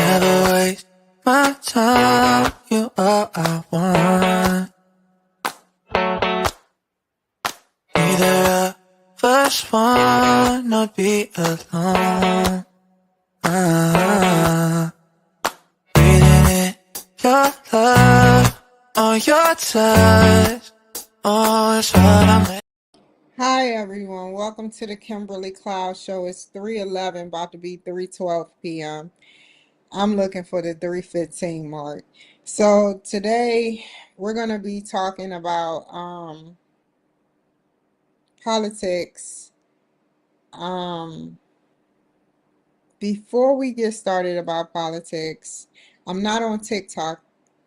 Never waste my time, you all I want. Neither of us wanna be alone. Breathing in your love, on your touch, oh, it's what I'm. Hi everyone, welcome to the Kimberly Cloud Show. It's 3:11, about to be 3:12 p.m. I'm looking for the 3:15 mark. So today we're going to be talking about politics. Before we get started about politics, I'm not on TikTok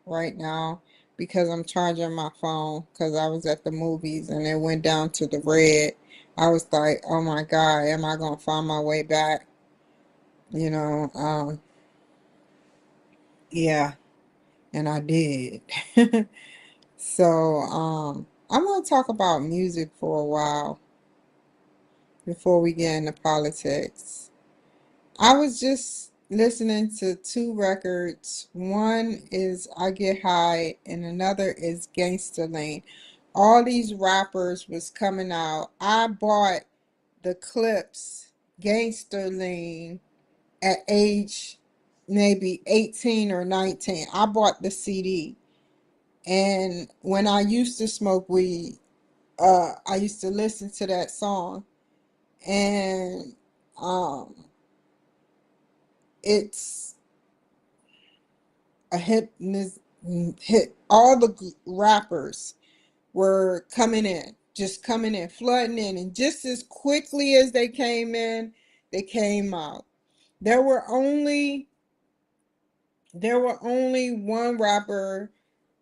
right now because I'm charging my phone because I was at the movies and it went down to the red. I was like, oh my God, am I going to find my way back? You know, yeah, and I did. So, I'm going to talk about music for a while before we get into politics. I was just listening to two records. One is I Get High and another is Gangsta Lane. All these rappers was coming out. I bought the clips Gangster Lane at age maybe 18 or 19. I bought the CD. And when I used to smoke weed, I used to listen to that song. And it's a hit. All the rappers were coming in, just coming in, flooding in. And just as quickly as they came in, they came out. There were only one rapper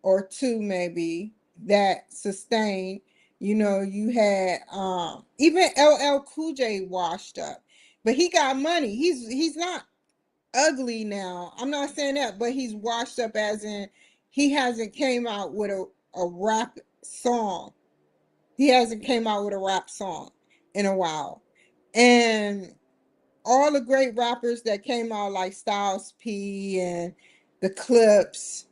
or two maybe that sustained. You know, you had even LL Cool J washed up, but he got money. He's not ugly now. I'm not saying that, but he's washed up as in he hasn't came out with a rap song. He hasn't came out with a rap song in a while. And all the great rappers that came out like Styles P and the Clips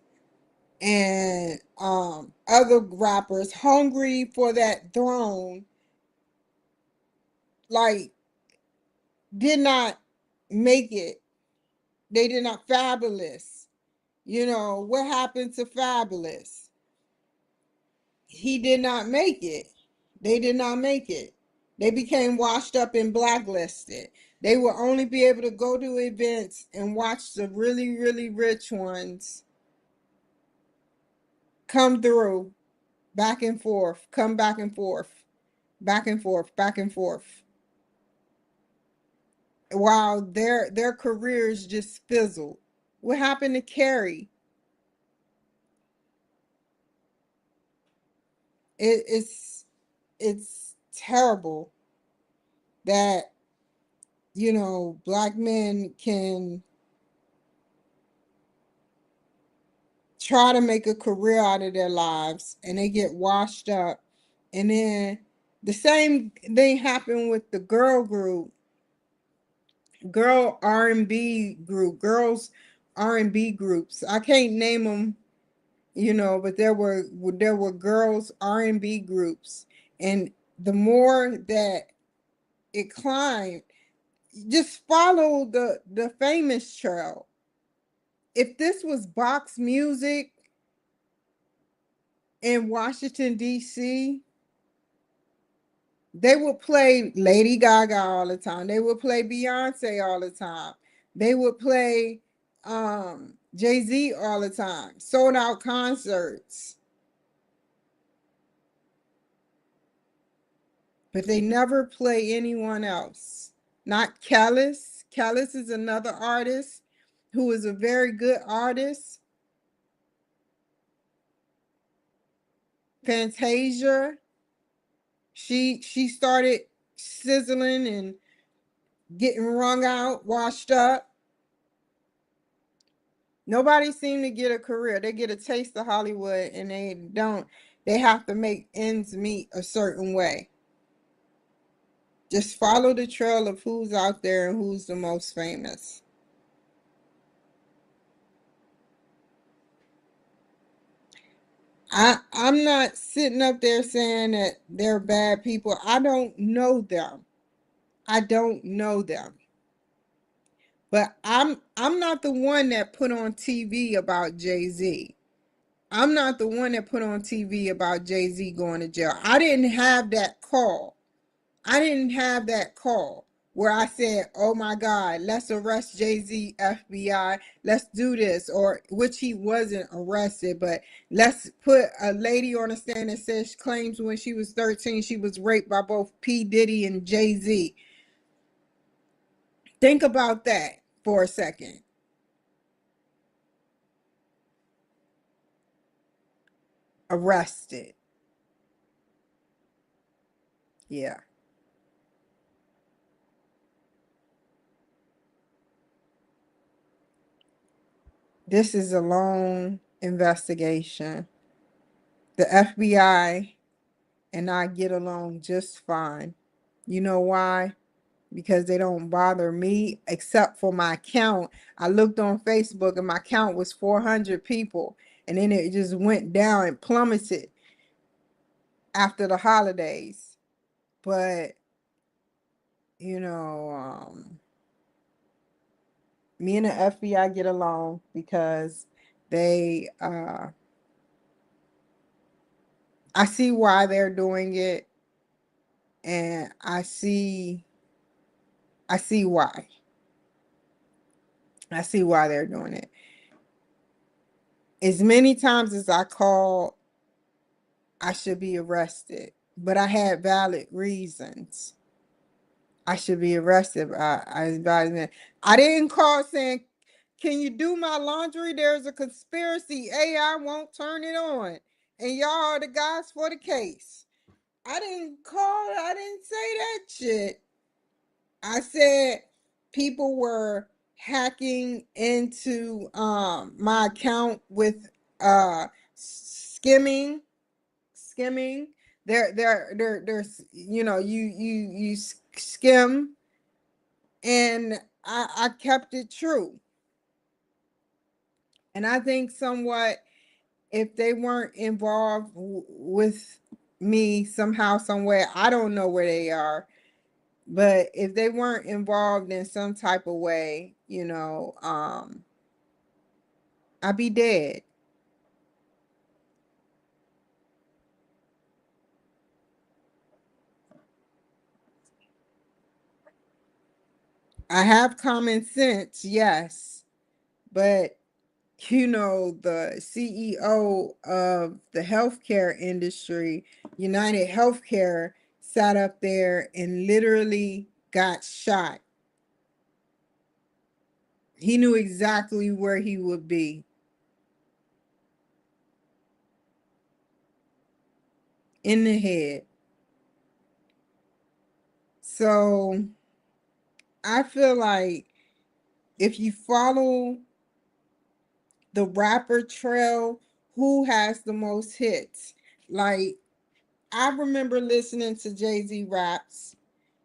and other rappers hungry for that throne, like, did not make it. They did not. Fabulous. You know what happened to Fabulous? He did not make it. They did not make it. They became washed up and blacklisted. They will only be able to go to events and watch the really, really rich ones come through, back and forth, come back and forth, back and forth, back and forth, while their careers just fizzled. What happened to Carrie? It's terrible that black men can try to make a career out of their lives and they get washed up. And then the same thing happened with the girl R&B group, girls R&B groups. I can't name them, but there were girls R&B groups, and the more that it climbed, just follow the famous trail. If this was box music in Washington D.C., they would play Lady Gaga all the time. They would play Beyonce all the time. They would play Jay-Z all the time. Sold out concerts. But they never play anyone else. Not Kellis. Kellis is another artist who is a very good artist. Fantasia. She started sizzling and getting wrung out, washed up. Nobody seemed to get a career. They get a taste of Hollywood and they don't. They have to make ends meet a certain way. Just follow the trail of who's out there and who's the most famous. I'm not sitting up there saying that they're bad people. I don't know them. I don't know them. But I'm not the one that put on TV about Jay-Z. I'm not the one that put on TV about Jay-Z going to jail. I didn't have that call. I didn't have that call where I said, "Oh my God, let's arrest Jay-Z, FBI. Let's do this," or which he wasn't arrested, but let's put a lady on a stand that says claims when she was 13 she was raped by both P. Diddy and Jay-Z. Think about that for a second. Arrested. Yeah. This is a long investigation. The FBI and I get along just fine. You know why? Because they don't bother me except for my count. I looked on Facebook and my count was 400 people, and then it just went down and plummeted after the holidays. But you know, me and the FBI get along because they I see why they're doing it, and I see why. I see why they're doing it. As many times as I called, I should be arrested, but I had valid reasons. I should be arrested. I didn't call saying, "Can you do my laundry? There's a conspiracy. AI won't turn it on, and y'all are the guys for the case." I didn't call. I didn't say that shit. I said people were hacking into my account with skimming skimming. There's you skim, and I kept it true. And I think somewhat if they weren't involved with me somehow, some way, I don't know where they are, but if they weren't involved in some type of way, I'd be dead. I have common sense, yes, but the CEO of the healthcare industry, United Healthcare, sat up there and literally got shot. He knew exactly where he would be, in the head. So I feel like if you follow the rapper trail, who has the most hits? Like, I remember listening to Jay-Z raps,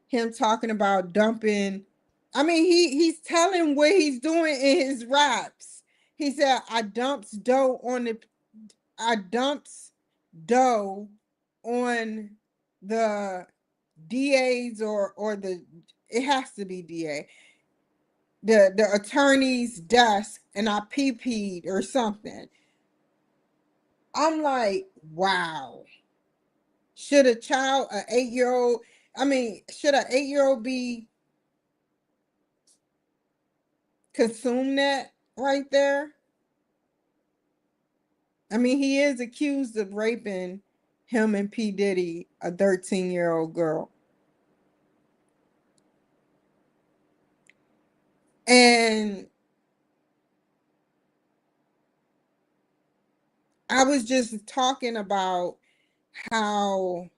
him talking about dumping. I mean, he's telling what he's doing in his raps. He said, I dumps dough on the DA's or the it has to be DA, the attorney's desk, and I PP'd or something. I'm like, wow. Should a child, an 8-year old, I mean, should an 8-year old be consume that right there? I mean, he is accused of raping him and P. Diddy, a 13-year-old girl. And I was just talking about how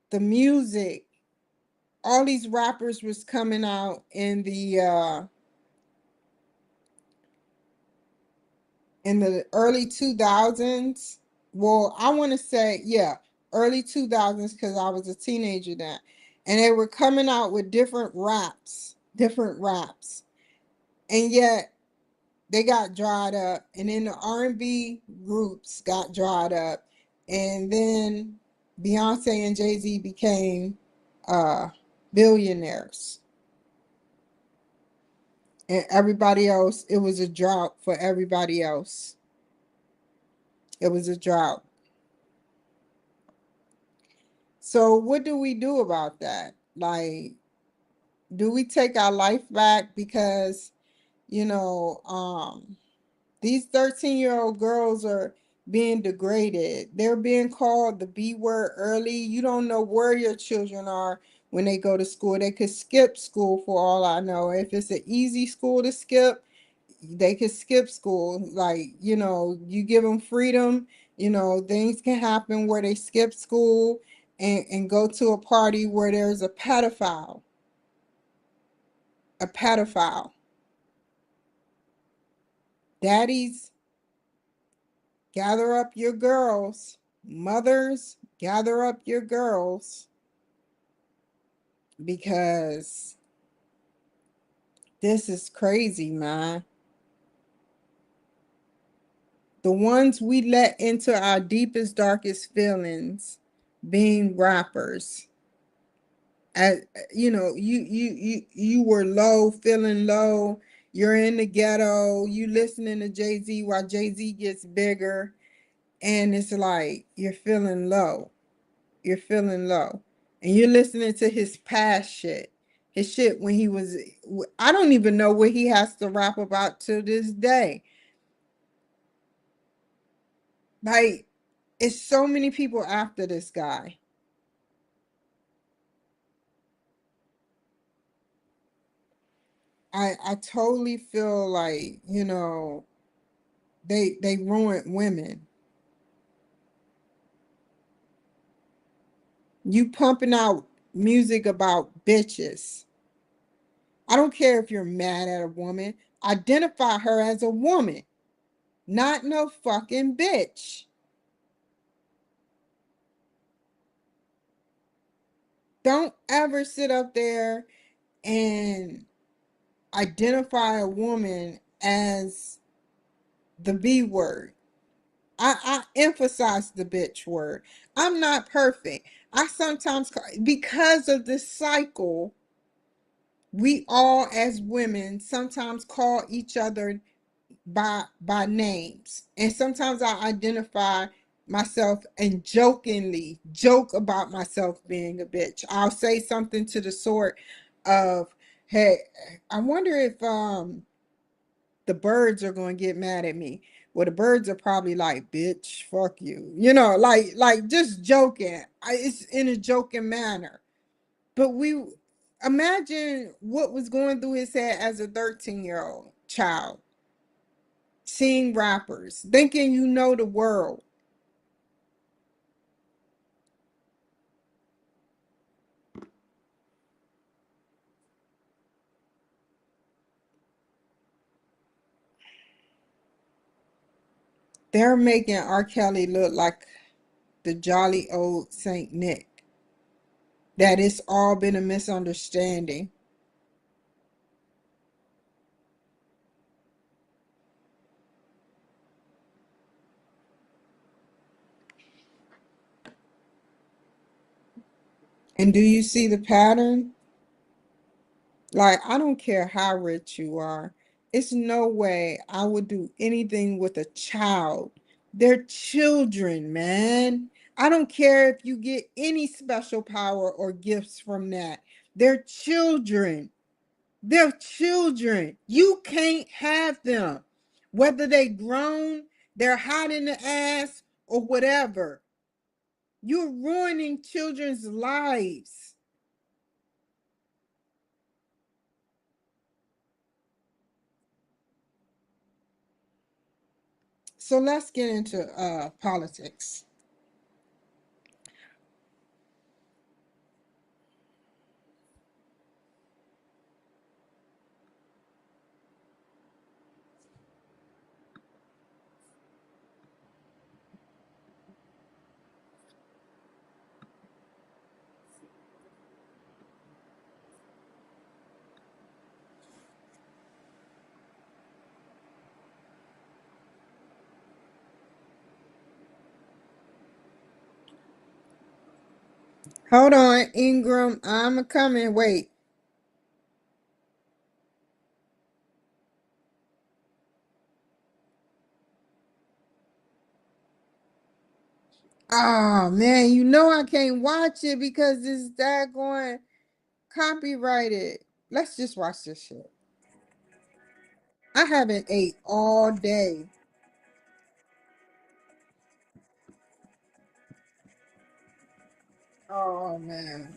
the music, all these rappers was coming out in the early 2000s. Well, I want to say, yeah, early 2000s, because I was a teenager then. And they were coming out with different raps. And yet they got dried up, and then the R&B groups got dried up, and then Beyonce and Jay-Z became uh billionaires, and everybody else, it was a drought for everybody else. It was a drought. So what do we do about that? Like, do we take our life back? Because you know, these 13-year-old girls are being degraded. They're being called the B word early. You don't know where your children are when they go to school. They could skip school for all I know. If it's an easy school to skip, they could skip school. Like, you give them freedom, things can happen where they skip school and go to a party where there's a pedophile. A pedophile. Daddies, gather up your girls. Mothers, gather up your girls, because this is crazy, man. The ones we let into our deepest, darkest feelings, being rappers. As you were low, feeling low. You're in the ghetto. You listening to Jay-Z while Jay-Z gets bigger, and it's like you're feeling low. You're feeling low, and you're listening to his past shit, his shit when he was, I don't even know what he has to rap about to this day. Like, it's so many people after this guy. I totally feel like, they ruined women. You pumping out music about bitches. I don't care if you're mad at a woman, identify her as a woman, not no fucking bitch. Don't ever sit up there and identify a woman as the B word. I emphasize the bitch word. I'm not perfect. I sometimes, because of this cycle, we all as women sometimes call each other by names. And sometimes I identify myself and jokingly joke about myself being a bitch. I'll say something to the sort of, hey, I wonder if the birds are going to get mad at me. Well, the birds are probably like, bitch, fuck you. Like just joking. It's in a joking manner. But we imagine what was going through his head as a 13-year-old child, seeing rappers, thinking you know the world. They're making R. Kelly look like the jolly old Saint Nick. That it's all been a misunderstanding. And do you see the pattern? Like, I don't care how rich you are. It's no way I would do anything with a child. They're children, man. I don't care if you get any special power or gifts from that. They're children. They're children. You can't have them. Whether they grown, they're hot in the ass, or whatever. You're ruining children's lives. So let's get into politics. Hold on, Ingram. I'm coming. Wait. Oh man, you know I can't watch it because it's daggone copyrighted. Let's just watch this shit. I haven't ate all day. Oh man.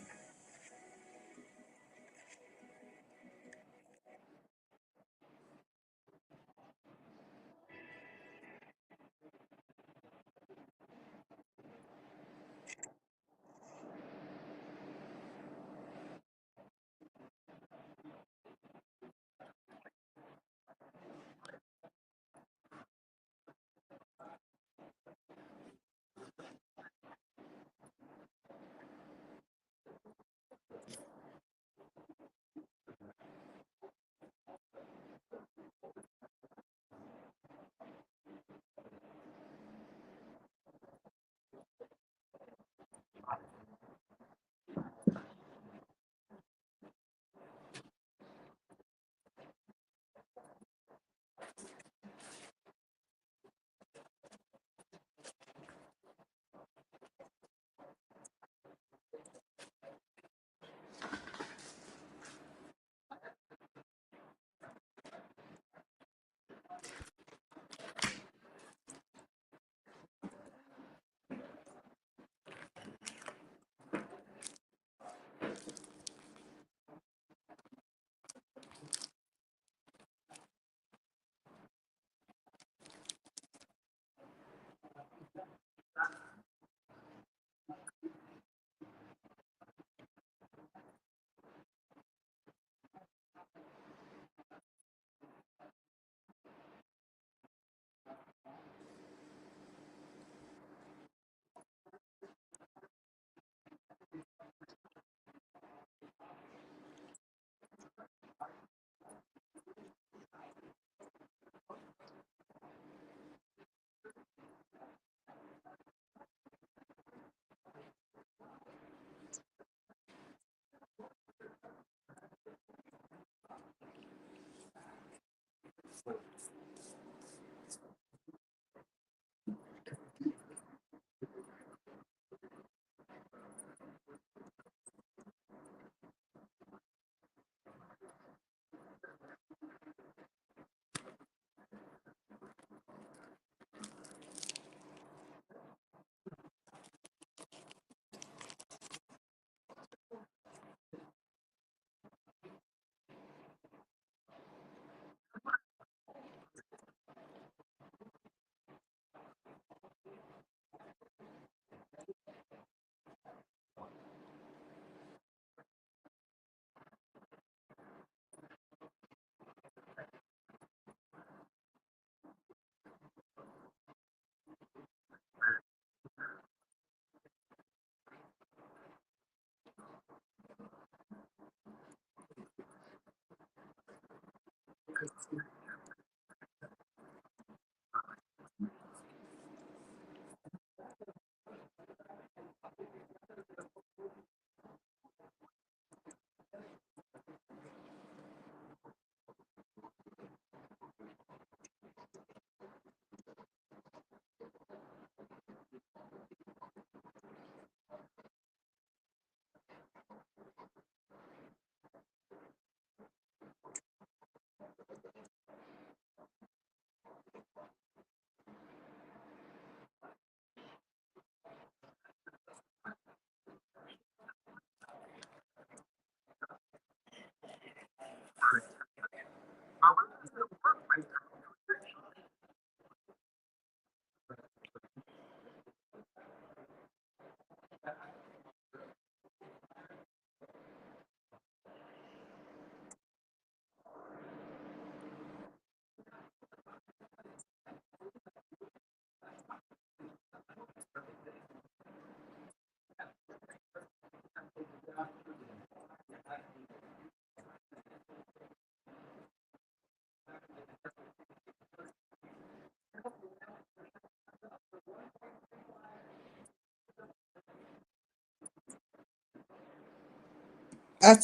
I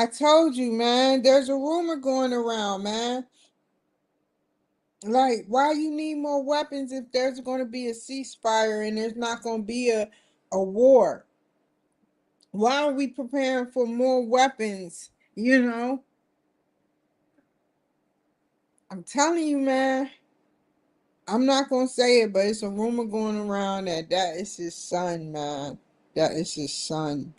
told you, man. There's a rumor going around, man. Like, why you need more weapons if there's going to be a ceasefire and there's not going to be a war? Why are we preparing for more weapons? I'm telling you, man. I'm not going to say it, but it's a rumor going around that is his son, man. That is his son.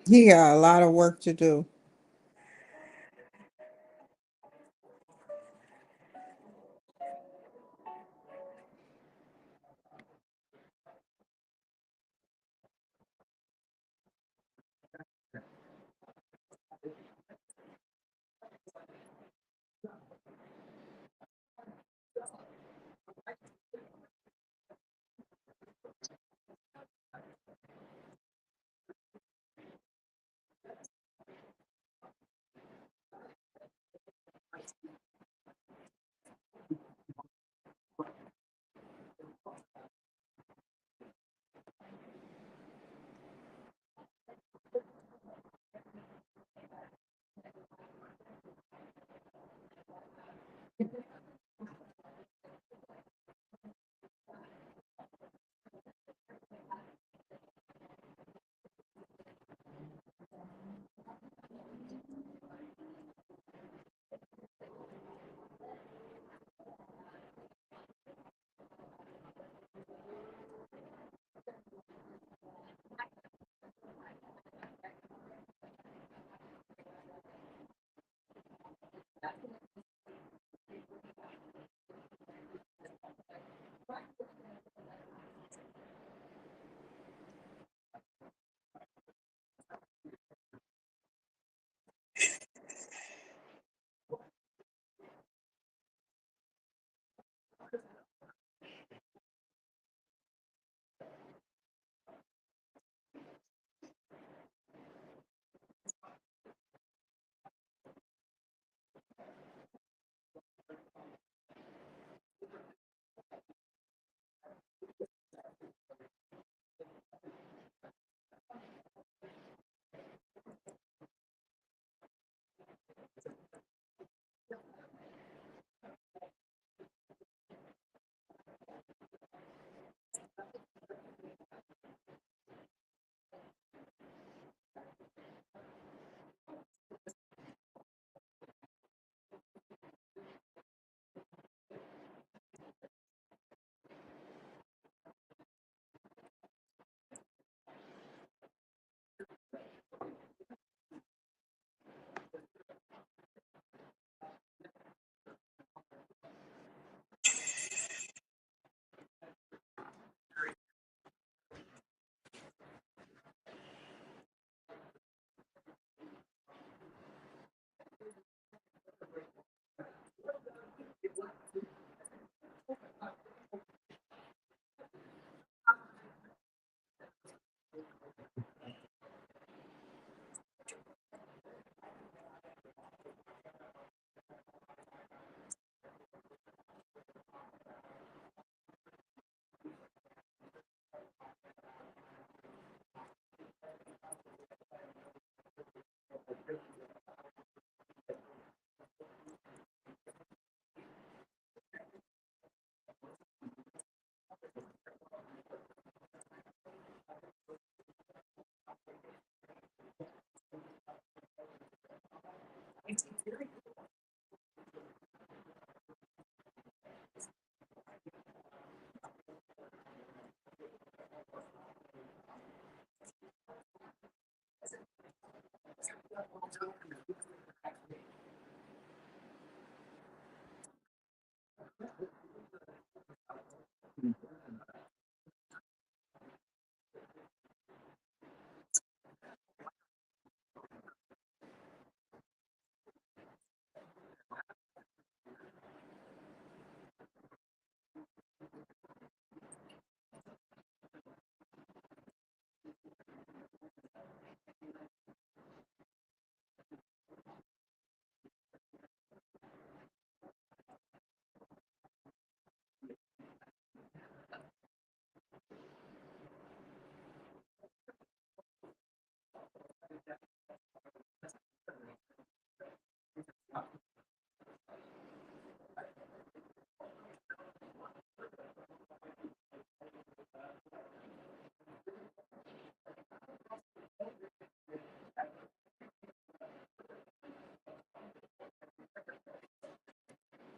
He got a lot of work to do.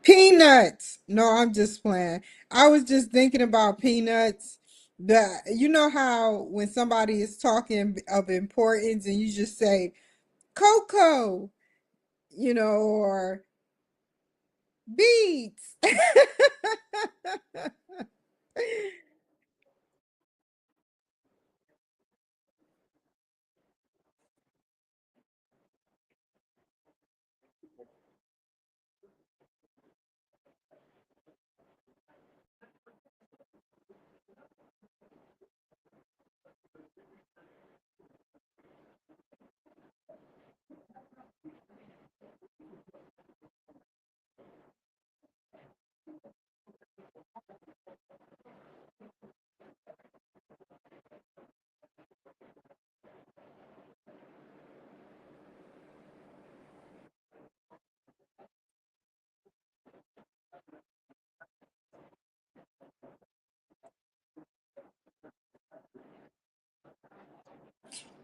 Peanuts. No, I'm just playing. I was just thinking about peanuts. You know how when somebody is talking of importance and you just say cocoa, or beets.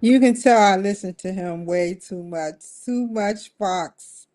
You can tell I listen to him way too much. Too much Fox.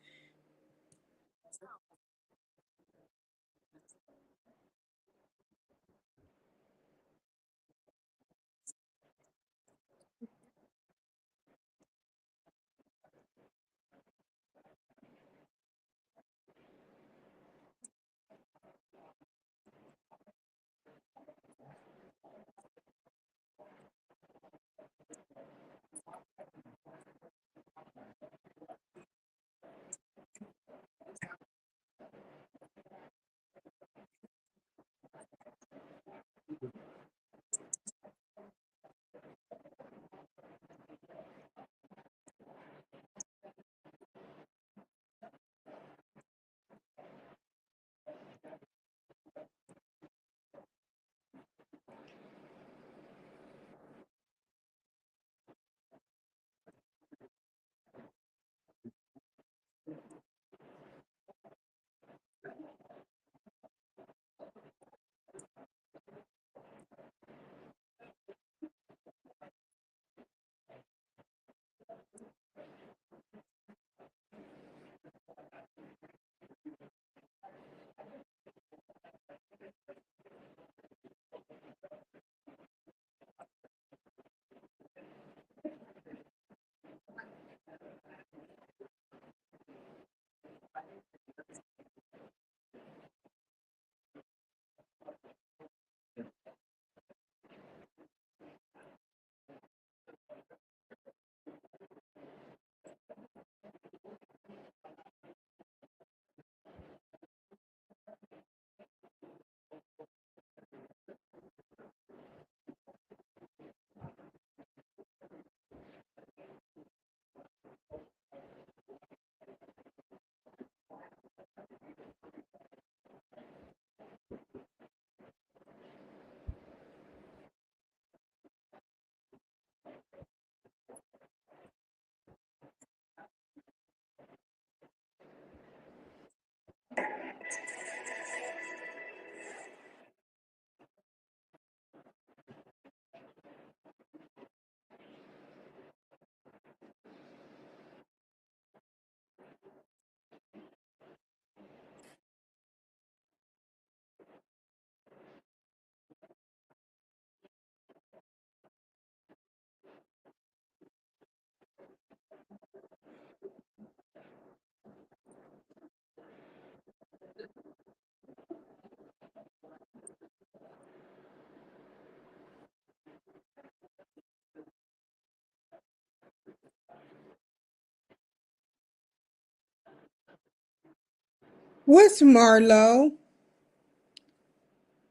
What's Marlo?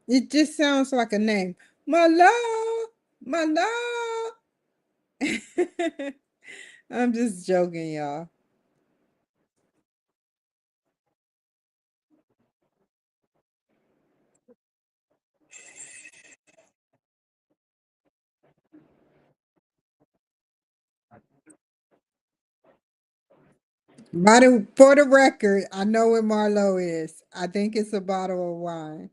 It just sounds like a name. Marlo, Marlo. I'm just joking, y'all. For the record, I know what Marlo is. I think it's a bottle of wine.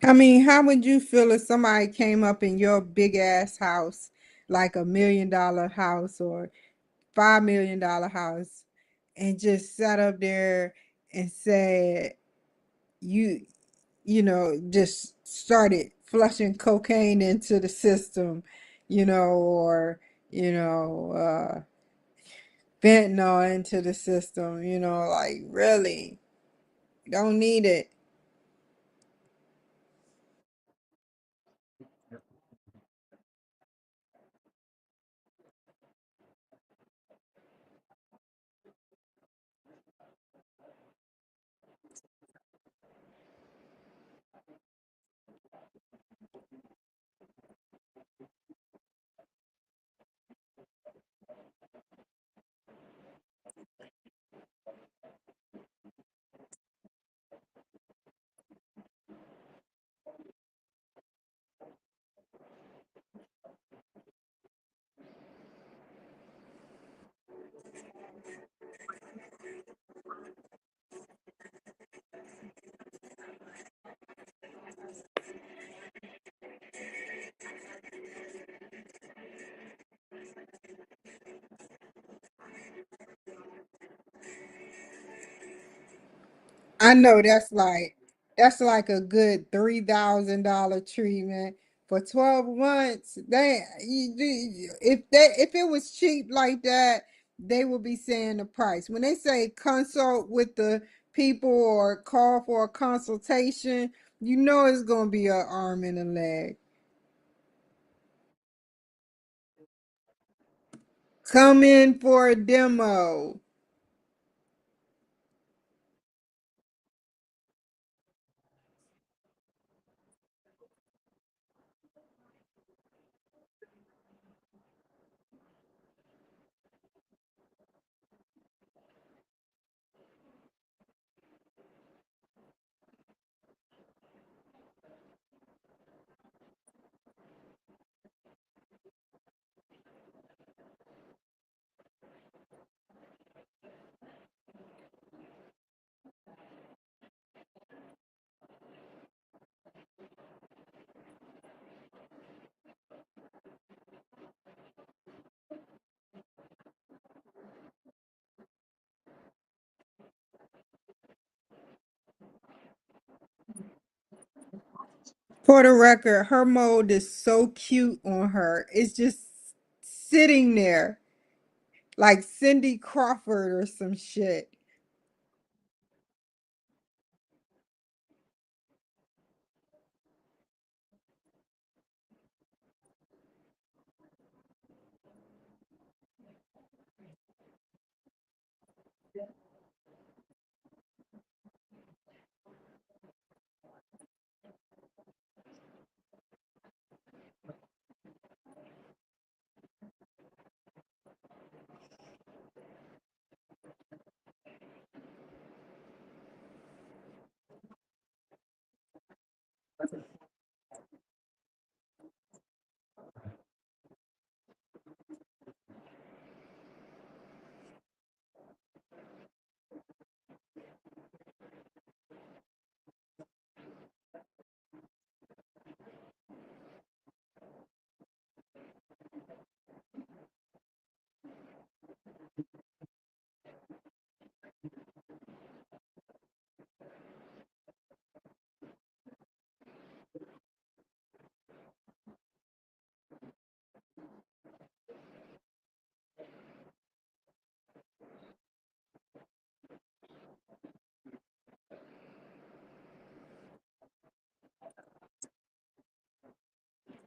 I mean, how would you feel if somebody came up in your big ass house, like $1 million house or $5 million house, and just sat up there and said, you, just started flushing cocaine into the system, or, you know, uh, fentanyl into the system, like really, don't need it. I know that's like a good $3,000 treatment for 12 months. If it was cheap like that, they would be saying the price. When they say consult with the people or call for a consultation, it's gonna be an arm and a leg. Come in for a demo. For the record, her mold is so cute on her. It's just sitting there like Cindy Crawford or some shit.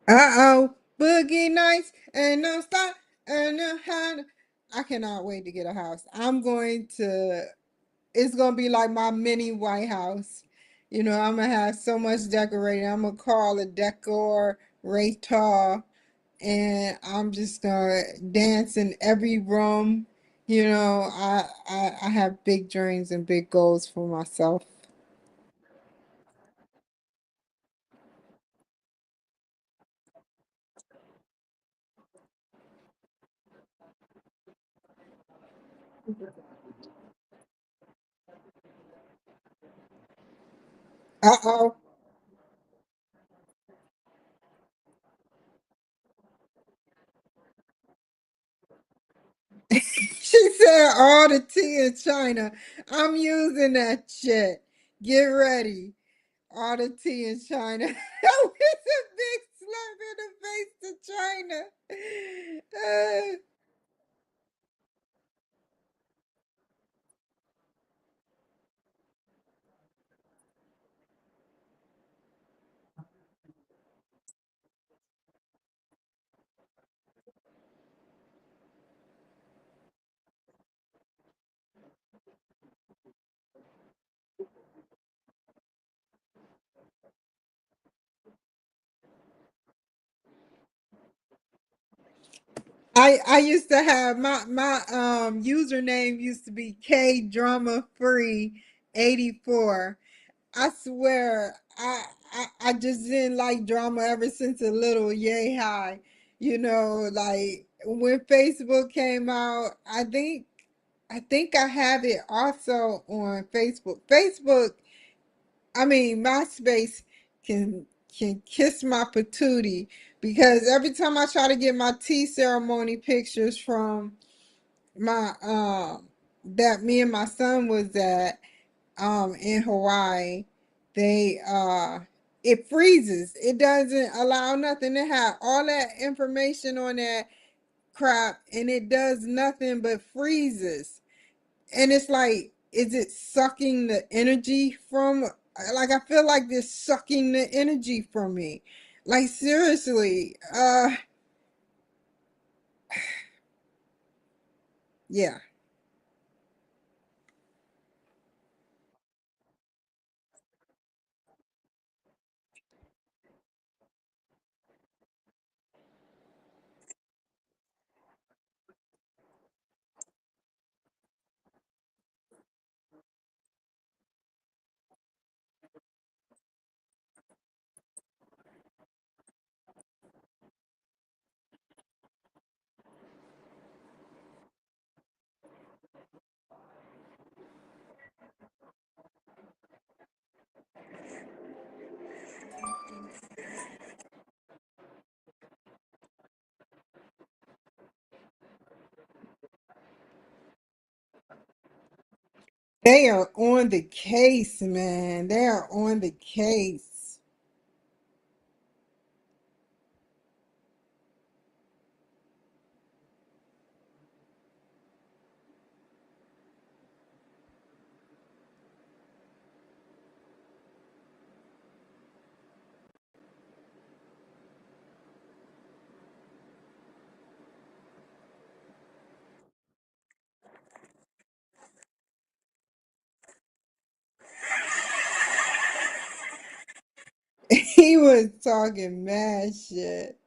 Uh-oh. Boogie nights and no stop and no hand. I cannot wait to get a house. It's gonna be like my mini White House. You know, I'm gonna have so much decorating. I'm gonna call a decorator, and I'm just gonna dance in every room. You know, I have big dreams and big goals for myself. Uh-oh. She said all the tea in China. I'm using that shit. Get ready. All the tea in China. It's a big slap in the face to China. I used to have my username used to be K Drama Free 84. I swear I just didn't like drama ever since a little yay high. You know, like when Facebook came out, I think I have it also on Facebook. I mean, MySpace can kiss my patootie because every time I try to get my tea ceremony pictures from my that me and my son was at in Hawaii, they it freezes. It doesn't allow nothing to have all that information on that crap, and it does nothing but freezes. And it's like, is it sucking the energy from, like, I feel like this sucking the energy from me. Like, seriously, yeah. They are on the case, man. They are on the case. He was talking mad shit.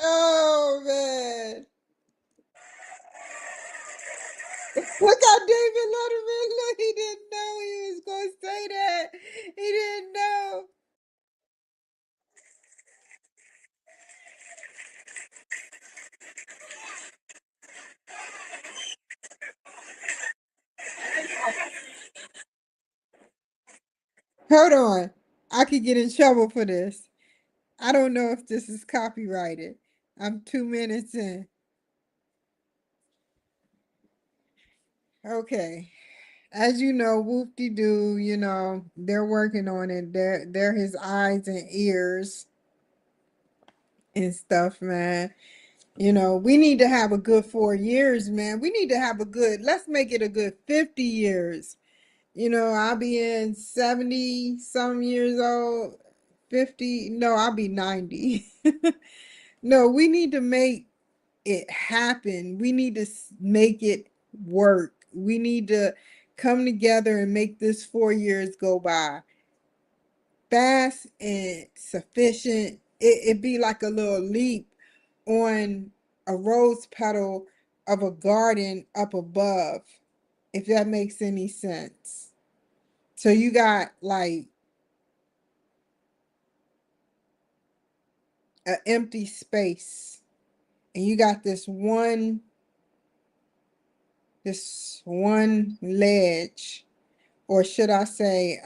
Oh man. Look how David Letterman look. He didn't know he was gonna say that. He didn't know. Hold on. I could get in trouble for this. I don't know if this is copyrighted. I'm 2 minutes in. Okay. As you know, whoop-de-doo, they're working on it. They're his eyes and ears and stuff, man. We need to have a good 4 years, man. We need to have let's make it a good 50 years. I'll be in 70 some years old, 50. No, I'll be 90. No, we need to make it happen. We need to make it work. We need to come together and make this 4 years go by fast and sufficient. It be like a little leap on a rose petal of a garden up above, if that makes any sense. So you got like an empty space, and you got this one ledge, or should I say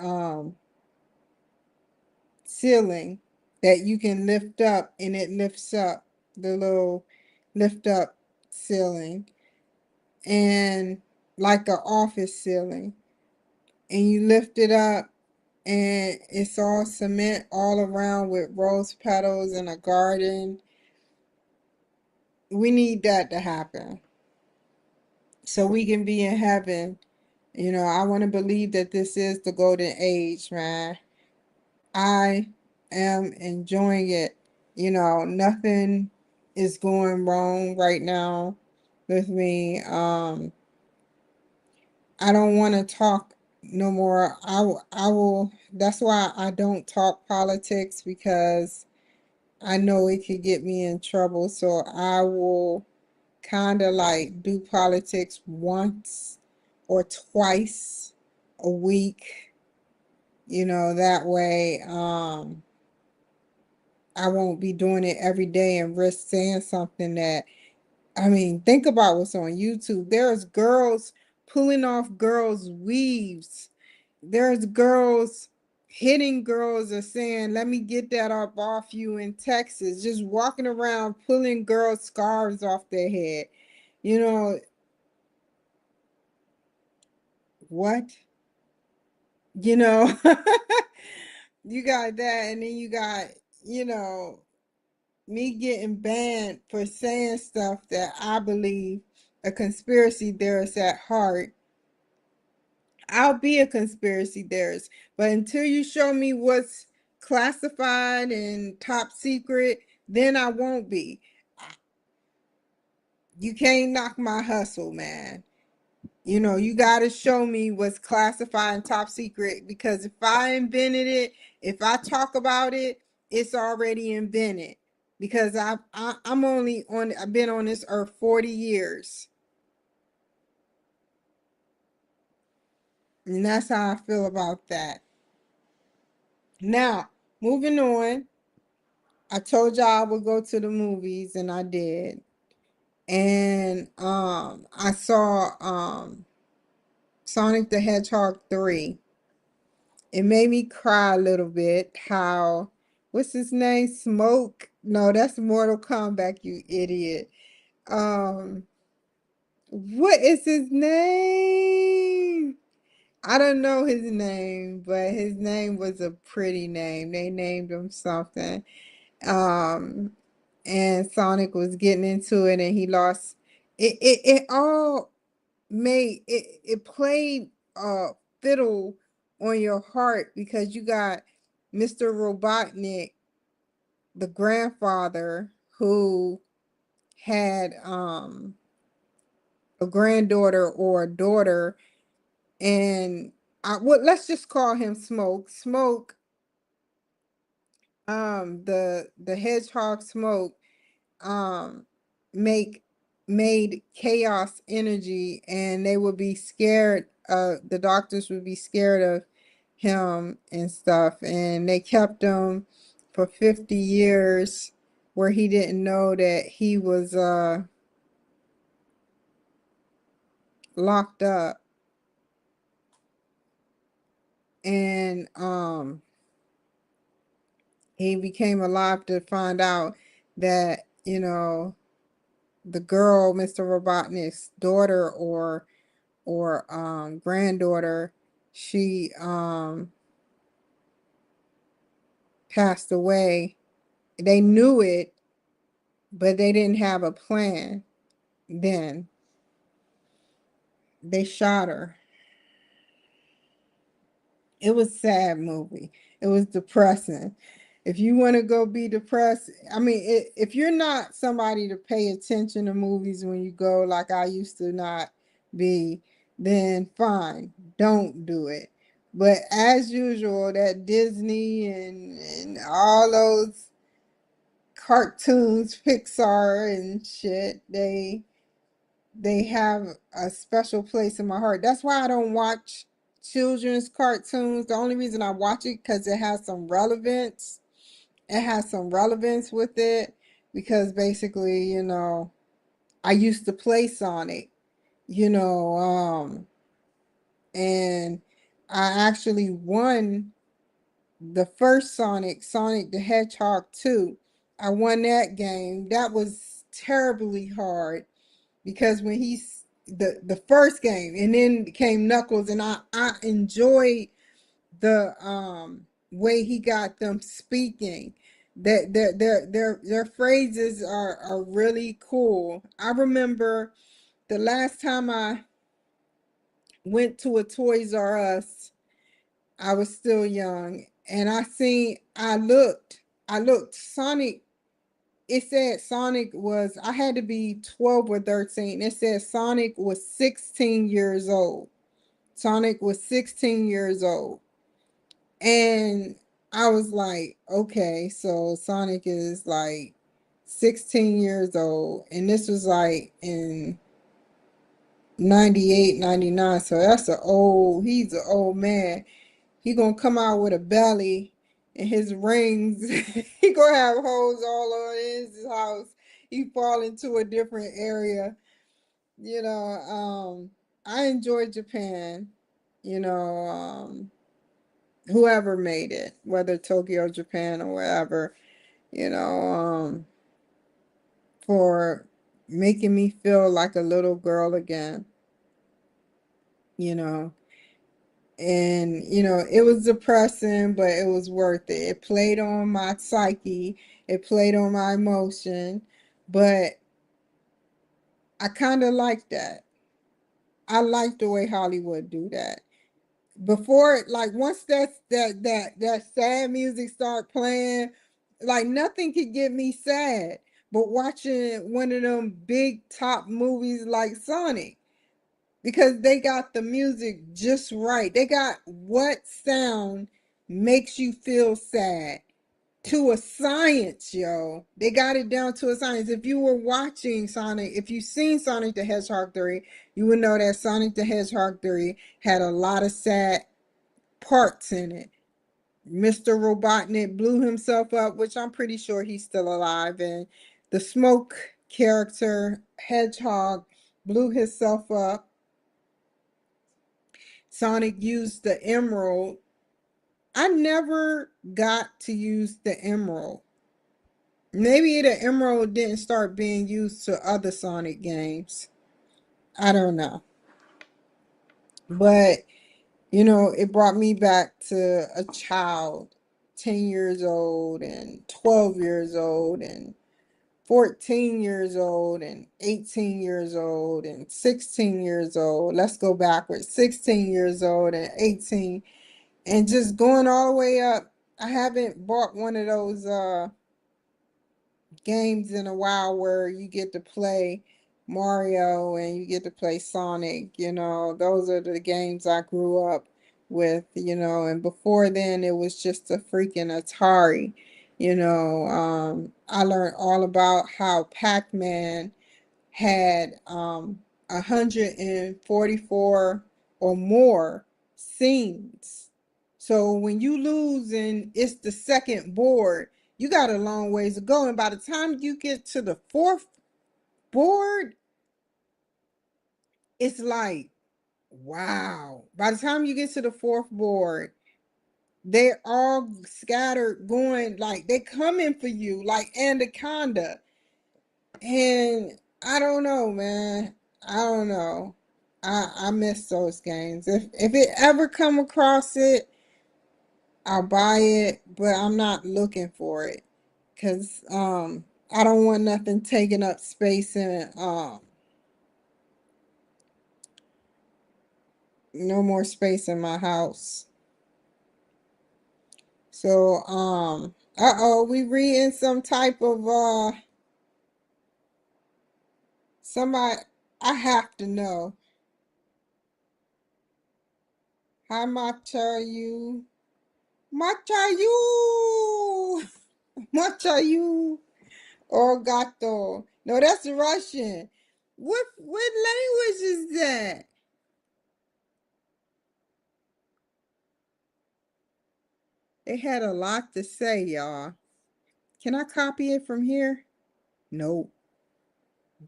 ceiling, that you can lift up, and it lifts up the little lift up ceiling, and like an office ceiling, and you lift it up, and it's all cement all around with rose petals and a garden. We need that to happen so we can be in heaven. I want to believe that this is the golden age, man. I am enjoying it. Nothing is going wrong right now with me. I don't want to talk no more. I will, that's why I don't talk politics, because I know it could get me in trouble. So I will kind of like do politics once or twice a week, that way I won't be doing it every day and risk saying something that, I mean, think about what's on YouTube. There's girls pulling off girls' weaves. There's girls hitting girls or saying, let me get that up off you in Texas. Just walking around pulling girls' scarves off their head. You know, what? You know, you got that, and then you got, you know, me getting banned for saying stuff that I believe a conspiracy theorist at heart. I'll be a conspiracy theorist, but until you show me what's classified and top secret, then I won't be. You can't knock my hustle, man. You got to show me what's classified and top secret, because if I invented it, if I talk about it, it's already invented. Because I've been on this earth 40 years. And that's how I feel about that. Now, moving on, I told y'all I would go to the movies, and I did. And I saw Sonic the Hedgehog 3. It made me cry a little bit. How, what's his name? Smoke? No, that's Mortal Kombat, you idiot. Um, what is his name? I don't know his name, but his name was a pretty name. They named him something. Um, and Sonic was getting into it, and he lost. It all made it played fiddle on your heart, because you got Mr. Robotnik, the grandfather who had a granddaughter or a daughter, and let's just call him Smoke. Smoke, the hedgehog Smoke, um make made chaos energy, and they would be scared, the doctors would be scared of him and stuff, and they kept him for 50 years where he didn't know that he was locked up. And he became alive to find out that, the girl, Mr. Robotnik's daughter or granddaughter, she passed away. They knew it, but they didn't have a plan. Then they shot her. It was a sad movie. It was depressing. If you want to go be depressed, I mean, if you're not somebody to pay attention to movies when you go, like I used to not be, then fine, don't do it. But as usual, that Disney and all those cartoons, Pixar and shit, they have a special place in my heart. That's why I don't watch children's cartoons. The only reason I watch it because it has some relevance. It has some relevance with it because basically, I used to play Sonic, you know, and I actually won the first Sonic the Hedgehog 2. I won that game. That was terribly hard because when he's the first game, and then came Knuckles, and I enjoyed the way he got them speaking. That their phrases are really cool. I remember the last time I went to a Toys R Us, I was still young, and I looked Sonic. It said Sonic was, I had to be 12 or 13. It said Sonic was 16 years old. Sonic was 16 years old. And I was like, okay, so Sonic is like 16 years old. And this was like in 98, 99. So he's an old man. He gonna come out with a belly and his rings. He gonna have holes all over his house. He fall into a different area. You know, I enjoy Japan. You know, whoever made it, whether Tokyo, Japan, or wherever. You know, for making me feel like a little girl again. You know, and it was depressing, but it was worth it. It played on my psyche, it played on my emotion, but I kind of like that. I like the way Hollywood do that. Before, like, once that sad music start playing, like, nothing could get me sad but watching one of them big top movies like Sonic, because they got the music just right. They got what sound makes you feel sad to a science, yo. They got it down to a science. If you were watching Sonic, if you've seen Sonic the Hedgehog 3, you would know that Sonic the Hedgehog 3 had a lot of sad parts in it. Mr. Robotnik blew himself up, which I'm pretty sure he's still alive, and the Smoke character, Hedgehog, blew himself up. Sonic used the emerald. I never got to use the emerald. Maybe the emerald didn't start being used to other Sonic games. I don't know. But, it brought me back to a child, 10 years old and 12 years old and 14 years old and 18 years old and 16 years old. Let's go backwards. 16 years old and 18, and just going all the way up. I haven't bought one of those games in a while where you get to play Mario and you get to play Sonic. Those are the games I grew up with, and before then it was just a freaking Atari. I learned all about how Pac-Man had 144 or more scenes. So when you lose and it's the second board, you got a long ways to go. And by the time you get to the fourth board, it's like, wow. By the time you get to the fourth board, they're all scattered going, like they coming for you like Anaconda. And I don't know, man. I don't know. I miss those games. If it ever come across it, I'll buy it, but I'm not looking for it. 'Cause I don't want nothing taking up space in no more space in my house. So uh-oh, we reading some type of somebody. I have to know. How much are you? Much are you? Much are you? Or gato? No, that's Russian. What language is that? They had a lot to say, y'all. Can I copy it from here? Nope.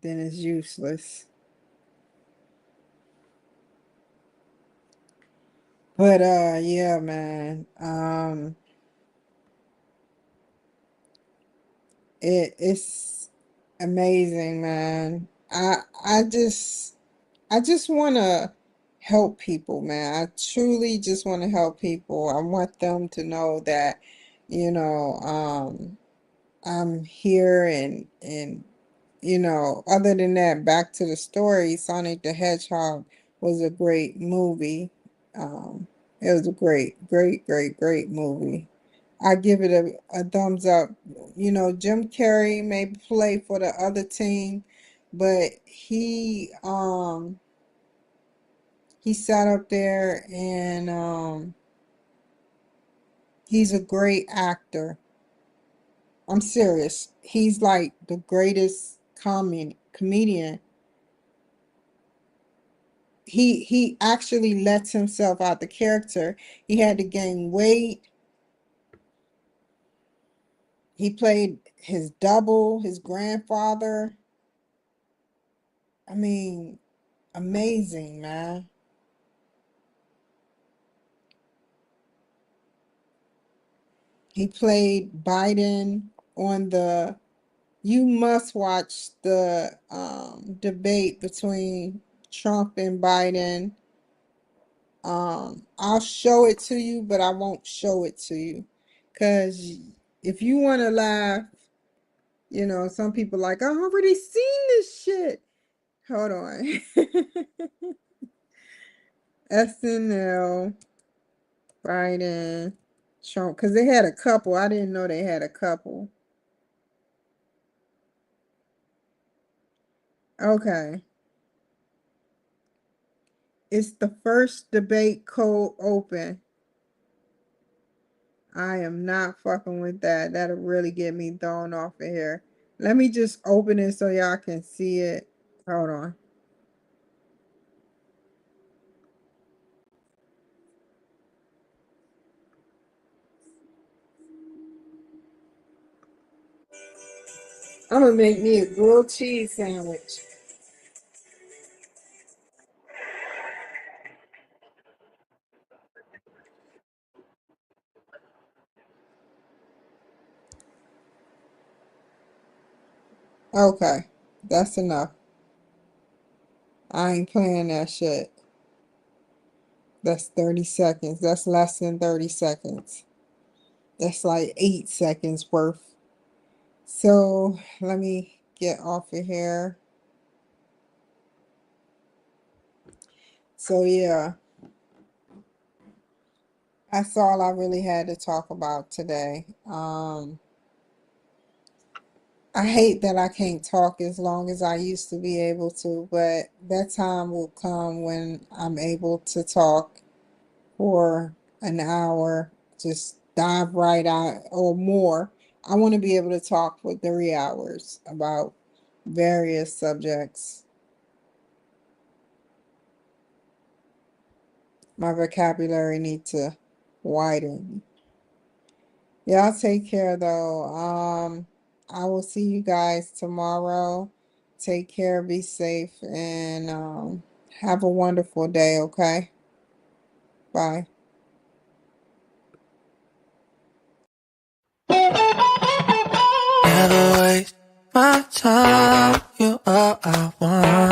Then it's useless. But yeah, man. It's amazing, man. I just want to help people, man. I truly just want to help people. I want them to know that, I'm here and other than that, back to the story, Sonic the Hedgehog was a great movie. Um, it was a great, great, great, great movie. I give it a thumbs up. Jim Carrey may play for the other team, but he sat up there and he's a great actor. I'm serious. He's like the greatest comedian. He actually lets himself out the character. He had to gain weight. He played his double, his grandfather. I mean, amazing, man. He played Biden on the you must watch the debate between Trump and Biden. I'll show it to you, but I won't show it to you. Because if you want to laugh, some people like, I've already seen this shit. Hold on. SNL, Biden, Trump. Because they had a couple. I didn't know they had a couple. Okay. It's the first debate cold open. I am not fucking with that. That'll really get me thrown off of here. Let me just open it so y'all can see it. Hold on. I'm gonna make me a grilled cheese sandwich. Okay, that's enough. I ain't playing that shit. That's 30 seconds. That's less than 30 seconds. That's like 8 seconds worth. So let me get off of here. So yeah, That's all I really had to talk about today. I hate that I can't talk as long as I used to be able to, but that time will come when I'm able to talk for an hour, just dive right out or more. I want to be able to talk for 3 hours about various subjects. My vocabulary needs to widen. Y'all take care though. I will see you guys tomorrow. Take care, be safe, and have a wonderful day, okay? Bye. Never waste my time, you all I want.